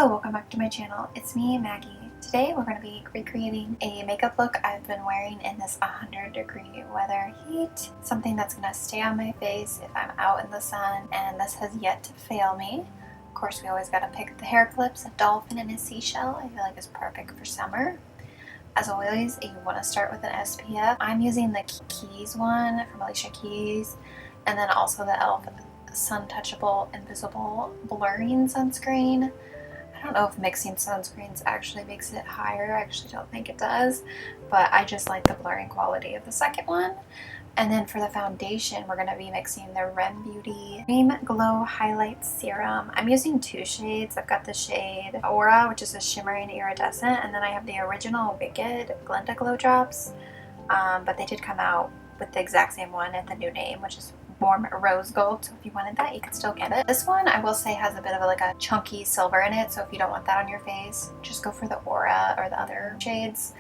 Hello, welcome back to my channel. It's me, Maggie. Today we're going to be recreating a makeup look I've been wearing in this 100-degree weather heat. Something that's going to stay on my face if I'm out in the sun, and this has yet to fail me. Of course, we always got to pick the hair clips. A dolphin and a seashell I feel like is perfect for summer. As always, you want to start with an SPF. I'm using the Keys one from Alicia Keys, and then also the e.l.f. Suntouchable Invisible Blurring Sunscreen. I don't know if mixing sunscreens actually makes it higher. I actually don't think it does, but I just like the blurring quality of the second one. And then for the foundation, we're going to be mixing the Rem Beauty Cream Glow Highlight Serum. I'm using two shades. I've got the shade Aura, which is a shimmering iridescent, and then I have the original Wicked Glinda Glow Drops, but they did come out with the exact same one at the new name, which is Warm Rose Gold, so if you wanted that, you could still get it. This one, I will say, has a bit of like a chunky silver in it, so if you don't want that on your face, just go for the Aura or the other shades.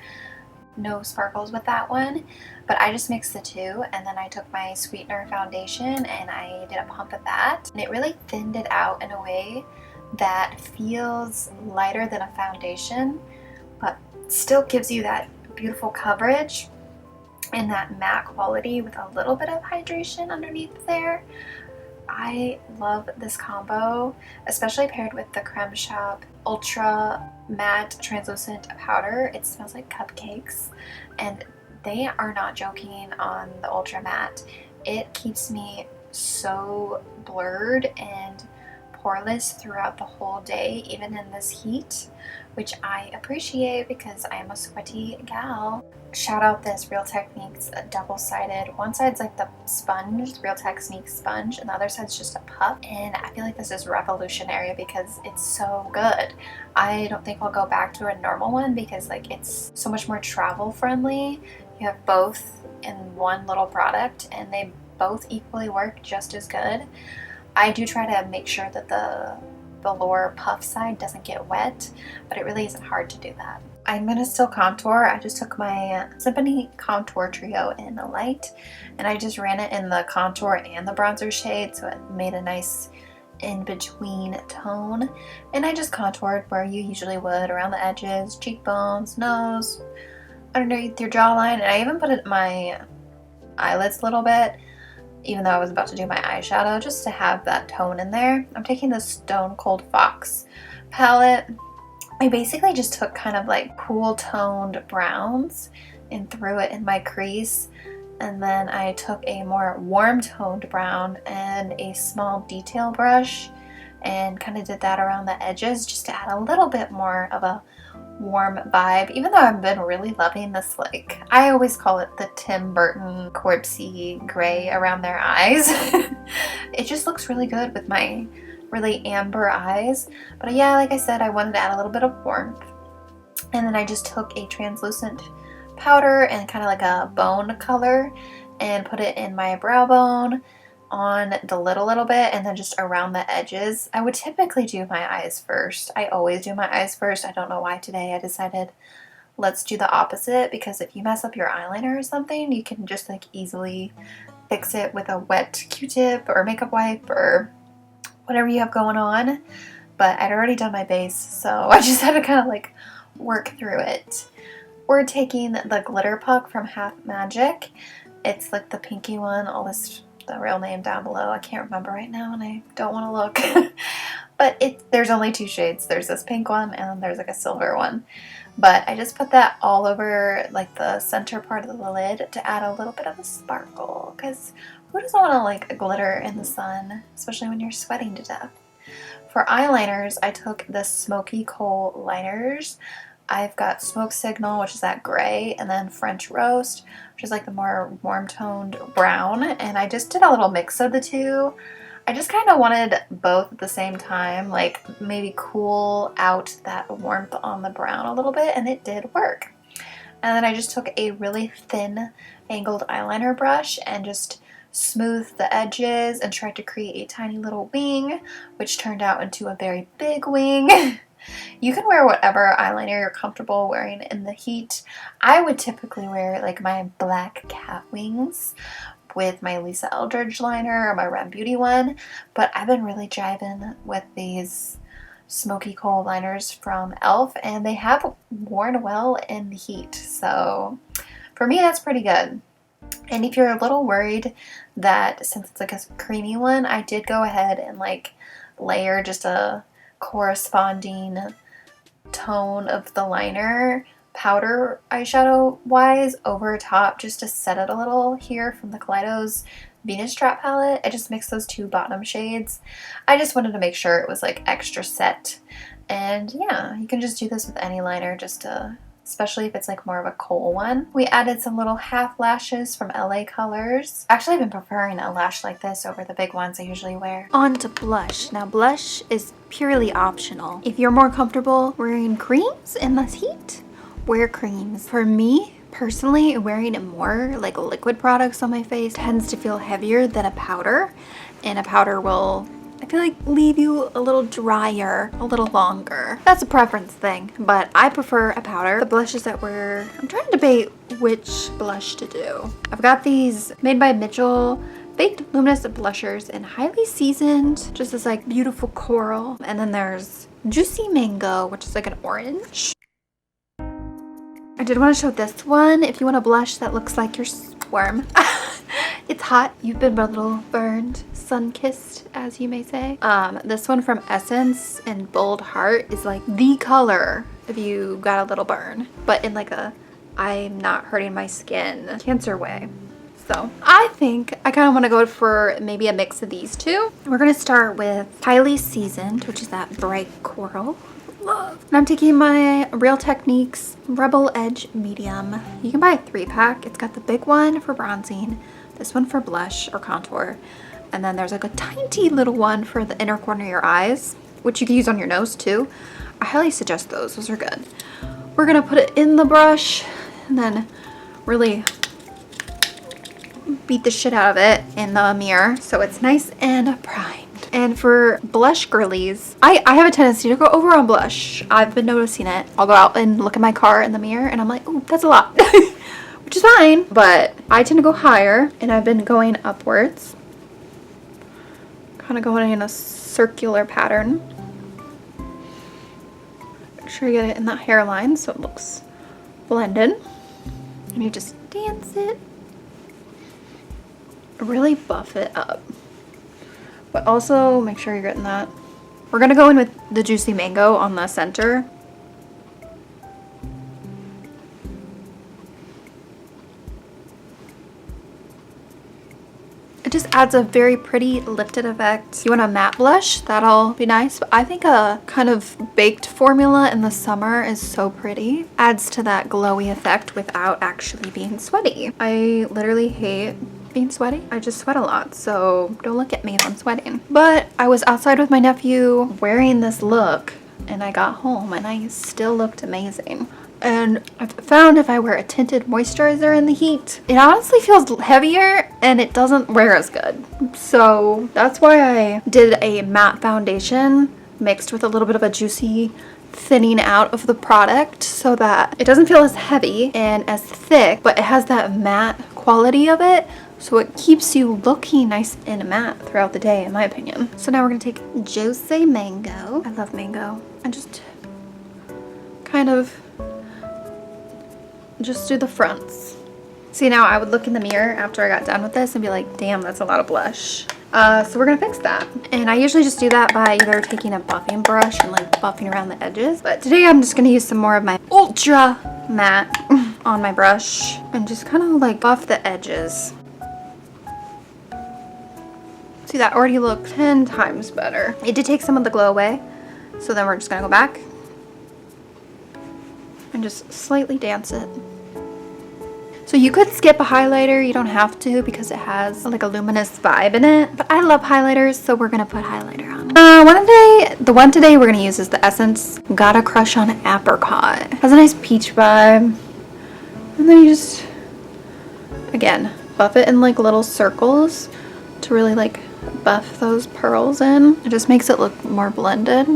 No sparkles with that one, but I just mixed the two, and then I took my Sweetener foundation and I did a pump of that, and it really thinned it out in a way that feels lighter than a foundation, but still gives you that beautiful coverage and that matte quality with a little bit of hydration underneath there. I love this combo, especially paired with the Creme Shop Ultra Matte Translucent Powder. It smells like cupcakes, and they are not joking on the Ultra Matte. It keeps me so blurred and poreless throughout the whole day, even in this heat, which I appreciate because I am a sweaty gal. Shout out this Real Techniques double-sided. One side's like the sponge, Real Techniques sponge, and the other side's just a puff, and I feel like this is revolutionary because it's so good. I don't think I'll go back to a normal one because like it's so much more travel friendly. You have both in one little product and they both equally work just as good. I do try to make sure that the lower puff side doesn't get wet, but it really isn't hard to do that. I'm going to still contour. I just took my Symphony Contour Trio in a light, and I just ran it in the contour and the bronzer shade, so it made a nice in-between tone. And I just contoured where you usually would, around the edges, cheekbones, nose, underneath your jawline, and I even put it in my eyelids a little bit, even though I was about to do my eyeshadow, just to have that tone in there. I'm taking the Stone Cold Fox palette. I basically just took kind of like cool toned browns and threw it in my crease, and then I took a more warm toned brown and a small detail brush and kind of did that around the edges just to add a little bit more of a warm vibe, even though I've been really loving this, like, I always call it the Tim Burton corpsey gray around their eyes. It just looks really good with my really amber eyes. But yeah, like I said, I wanted to add a little bit of warmth, and then I just took a translucent powder and kind of like a bone color and put it in my brow bone, on the lid a little bit, and then just around the edges. I would typically do my eyes first. I always do my eyes first. I don't know why today I decided let's do the opposite, because if you mess up your eyeliner or something, you can just like easily fix it with a wet Q-tip or makeup wipe or whatever you have going on. But I'd already done my base, so I just had to kind of like work through it. We're taking the glitter puck from Half Magic. It's like the pinky one. I'll list the real name down below. I can't remember right now and I don't want to look. But there's only two shades. There's this pink one and there's like a silver one. But I just put that all over like the center part of the lid to add a little bit of a sparkle, because who doesn't want to like glitter in the sun, especially when you're sweating to death. For eyeliners, I took the Smoky Coal liners. I've got Smoke Signal, which is that gray, and then French Roast, which is like the more warm-toned brown, and I just did a little mix of the two. I just kind of wanted both at the same time, like maybe cool out that warmth on the brown a little bit, and it did work. And then I just took a really thin angled eyeliner brush and just smoothed the edges and tried to create a tiny little wing, which turned out into a very big wing. You can wear whatever eyeliner you're comfortable wearing in the heat. I would typically wear like my black cat wings with my Lisa Eldridge liner or my Rem Beauty one, but I've been really jiving with these smoky kohl liners from e.l.f. and they have worn well in the heat. So for me, that's pretty good. And if you're a little worried that since it's like a creamy one, I did go ahead and like layer just a corresponding tone of the liner powder eyeshadow wise over top just to set it a little here from the Kaleidoes Venus Trap palette. I just mixed those two bottom shades. I just wanted to make sure it was like extra set. And yeah, you can just do this with any liner, just to, especially if it's like more of a kohl one. We added some little half lashes from LA Colors. Actually, I've been preferring a lash like this over the big ones I usually wear. On to blush. Now blush is purely optional. If you're more comfortable wearing creams in this heat, wear creams. For me, personally, wearing more like liquid products on my face tends to feel heavier than a powder, and a powder will, I feel like, leave you a little drier a little longer. That's a preference thing, but I prefer a powder. The blushes that I'm trying to debate which blush to do. I've got these Made by Mitchell Baked Luminous Blushers in Highly Seasoned, just this like beautiful coral. And then there's Juicy Mango, which is like an orange. I did want to show this one if you want a blush that looks like your squirm. It's hot. You've been a little burned, sun-kissed, as you may say. This one from Essence in Bold Heart is like the color if you got a little burn, but in like a I'm not hurting my skin cancer way. So I think I kind of want to go for maybe a mix of these two. We're going to start with Highly Seasoned, which is that bright coral. Love. And I'm taking my Real Techniques Rebel Edge Medium. You can buy a 3-pack. It's got the big one for bronzing, this one for blush or contour, and then there's like a tiny little one for the inner corner of your eyes, which you can use on your nose too. I highly suggest those. Those are good. We're gonna put it in the brush and then really beat the shit out of it in the mirror so it's nice and primed. And for blush girlies, I have a tendency to go over on blush. I've been noticing it. I'll go out and look at my car in the mirror and I'm like, oh, that's a lot. Which is fine, but I tend to go higher, and I've been going upwards. Kind of going in a circular pattern. Make sure you get it in that hairline so it looks blended. And you just dance it. Really buff it up. But also make sure you're getting that. We're gonna go in with the Juicy Mango on the center. It just adds a very pretty lifted effect. If you want a matte blush, that'll be nice. But I think a kind of baked formula in the summer is so pretty. Adds to that glowy effect without actually being sweaty. I literally hate being sweaty. I just sweat a lot, so don't look at me if I'm sweating. But I was outside with my nephew wearing this look, and I got home and I still looked amazing. And I've found if I wear a tinted moisturizer in the heat, it honestly feels heavier and it doesn't wear as good. So that's why I did a matte foundation mixed with a little bit of a juicy thinning out of the product so that it doesn't feel as heavy and as thick, but it has that matte quality of it. So it keeps you looking nice and matte throughout the day, in my opinion. So now we're gonna take Juicy Mango. I love mango. And just kind of just do the fronts. See, now I would look in the mirror after I got done with this and be like, damn, that's a lot of blush. So we're gonna fix that. And I usually just do that by either taking a buffing brush and like buffing around the edges. But today I'm just gonna use some more of my Ultra Matte on my brush and just kind of like buff the edges. See, that already looks 10 times better. It did take some of the glow away. So then we're just gonna go back and just slightly dance it. So you could skip a highlighter, you don't have to because it has like a luminous vibe in it. But I love highlighters, so we're gonna put highlighter on. The one today we're gonna use is the Essence Got a Crush on Apricot. Has a nice peach vibe. And then you just, again, buff it in like little circles to really like buff those pearls in. It just makes it look more blended.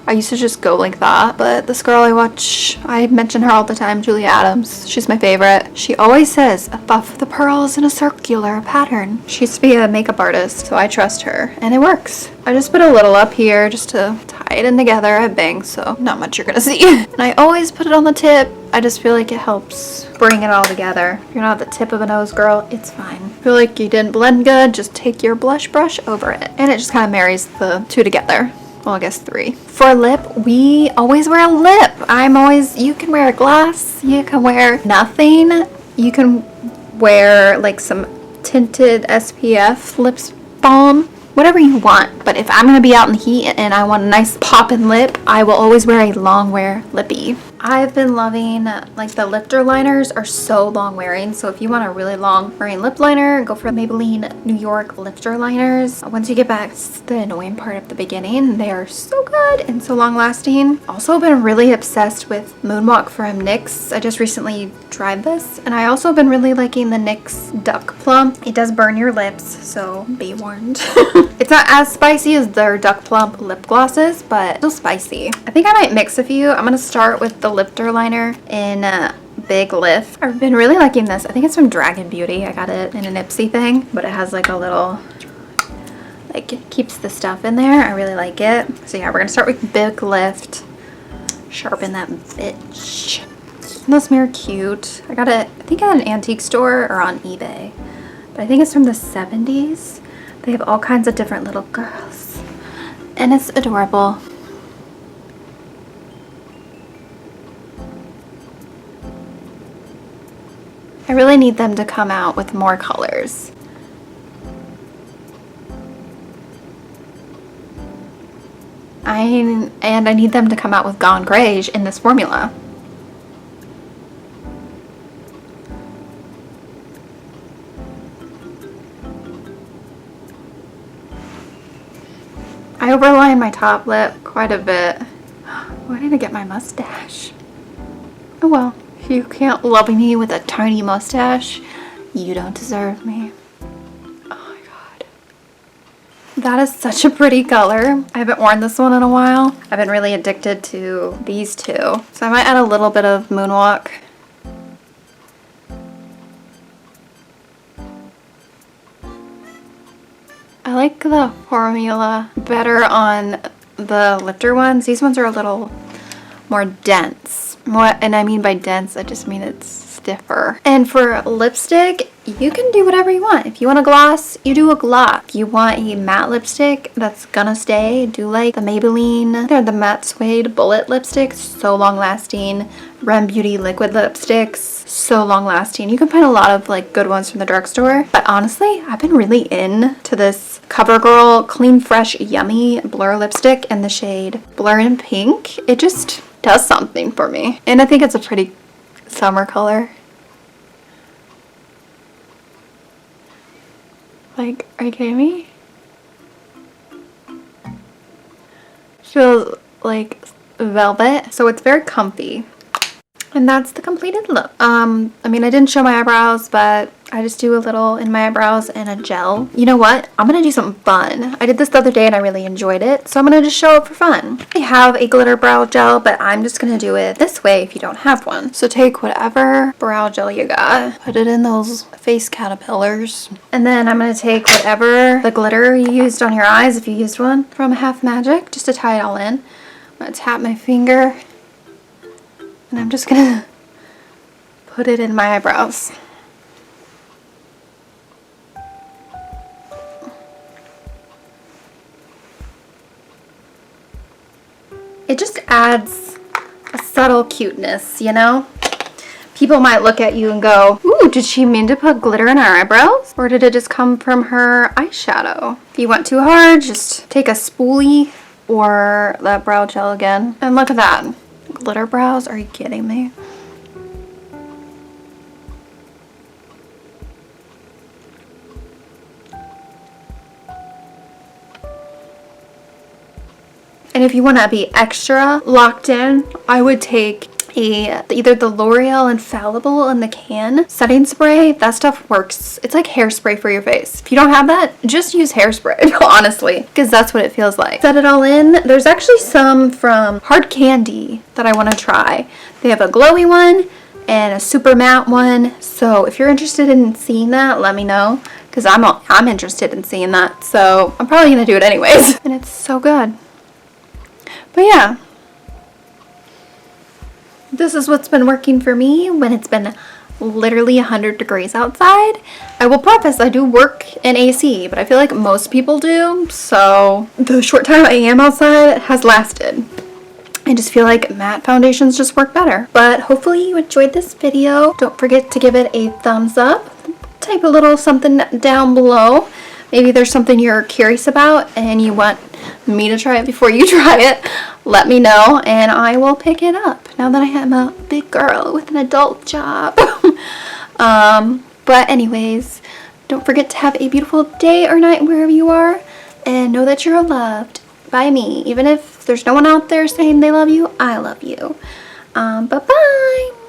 I used to just go like that, but this girl I watch, I mention her all the time, Julie Adams. She's my favorite. She always says, buff the pearls in a circular pattern. She used to be a makeup artist, so I trust her, and it works. I just put a little up here just to tie it in together. I have bangs, so not much you're gonna see. And I always put it on the tip. I just feel like it helps bring it all together. If you're not the tip of a nose, girl, it's fine. Feel like you didn't blend good, just take your blush brush over it. And it just kind of marries the two together. Well, I guess three. For lip, we always wear a lip. You can wear a gloss, you can wear nothing. You can wear like some tinted SPF lips balm, whatever you want. But if I'm gonna be out in the heat and I want a nice poppin' lip, I will always wear a long wear lippy. I've been loving, like, the lifter liners are so long wearing, so if you want a really long wearing lip liner, go for Maybelline New York lifter liners. Once you get back, it's the annoying part of the beginning. They are so good and so long lasting. Also been really obsessed with Moonwalk from NYX. I just recently tried this, and I also been really liking the NYX Duck Plump. It does burn your lips, so be warned. It's not as spicy as their Duck Plump lip glosses, but still spicy. I think I might mix a few. I'm gonna start with the lifter liner in Big Lift. I've been really liking this. I think it's from Dragon Beauty. I got it in an Ipsy thing, but it has like a little, like, it keeps the stuff in there. I really like it. So yeah, we're gonna start with Big Lift. Sharpen that bitch. Those mirror cute. I got it, I think at an antique store or on eBay, but I think it's from the 70s. They have all kinds of different little girls, and it's adorable. I really need them to come out with more colors. I need them to come out with Gone Greige in this formula. I overline my top lip quite a bit. Oh, I need to get my mustache. Oh well. If you can't love me with a tiny mustache, you don't deserve me. Oh my god. That is such a pretty color. I haven't worn this one in a while. I've been really addicted to these two. So I might add a little bit of Moonwalk. I like the formula better on the lifter ones. These ones are a little more dense. And I mean by dense, I just mean it's stiffer. And for lipstick, you can do whatever you want. If you want a gloss, you do a gloss. If you want a matte lipstick that's gonna stay, do like the Maybelline. They're the Matte Suede Bullet lipsticks, so long lasting. Rem Beauty liquid lipsticks, so long lasting. You can find a lot of like good ones from the drugstore. But honestly, I've been really into this CoverGirl Clean Fresh Yummy Blur lipstick in the shade Blur in Pink. It just does something for me. And I think it's a pretty summer color. Like, are you kidding me? Feels like velvet, so it's very comfy. And that's the completed look. I mean, I didn't show my eyebrows, but I just do a little in my eyebrows and a gel. You know what? I'm gonna do something fun. I did this the other day and I really enjoyed it, so I'm gonna just show it for fun. I have a glitter brow gel, but I'm just gonna do it this way if you don't have one. So take whatever brow gel you got, put it in those face caterpillars, and then I'm gonna take whatever the glitter you used on your eyes, if you used one, from Half Magic, just to tie it all in. I'm gonna tap my finger, and I'm just gonna put it in my eyebrows. It just adds a subtle cuteness, you know? People might look at you and go, ooh, did she mean to put glitter in her eyebrows? Or did it just come from her eyeshadow? If you went too hard, just take a spoolie or that brow gel again. And look at that. Glitter brows? Are you kidding me? And if you want to be extra locked in, I would take either the L'Oreal Infallible in the can setting spray. That stuff works. It's like hairspray for your face. If you don't have that, just use hairspray, honestly, because that's what it feels like. Set it all in. There's actually some from Hard Candy that I want to try. They have a glowy one and a super matte one. So if you're interested in seeing that, let me know, because I'm interested in seeing that. So I'm probably gonna do it anyways. And it's so good. But yeah, this is what's been working for me when it's been literally 100 degrees outside. I will preface, I do work in AC, but I feel like most people do, so the short time I am outside has lasted. I just feel like matte foundations just work better. But hopefully you enjoyed this video. Don't forget to give it a thumbs up. Type a little something down below. Maybe there's something you're curious about and you want me to try it before you try it. Let me know and I will pick it up now that I am a big girl with an adult job. But anyways, don't forget to have a beautiful day or night wherever you are, and know that you're loved by me. Even if there's no one out there saying they love you, I love you. Bye-bye.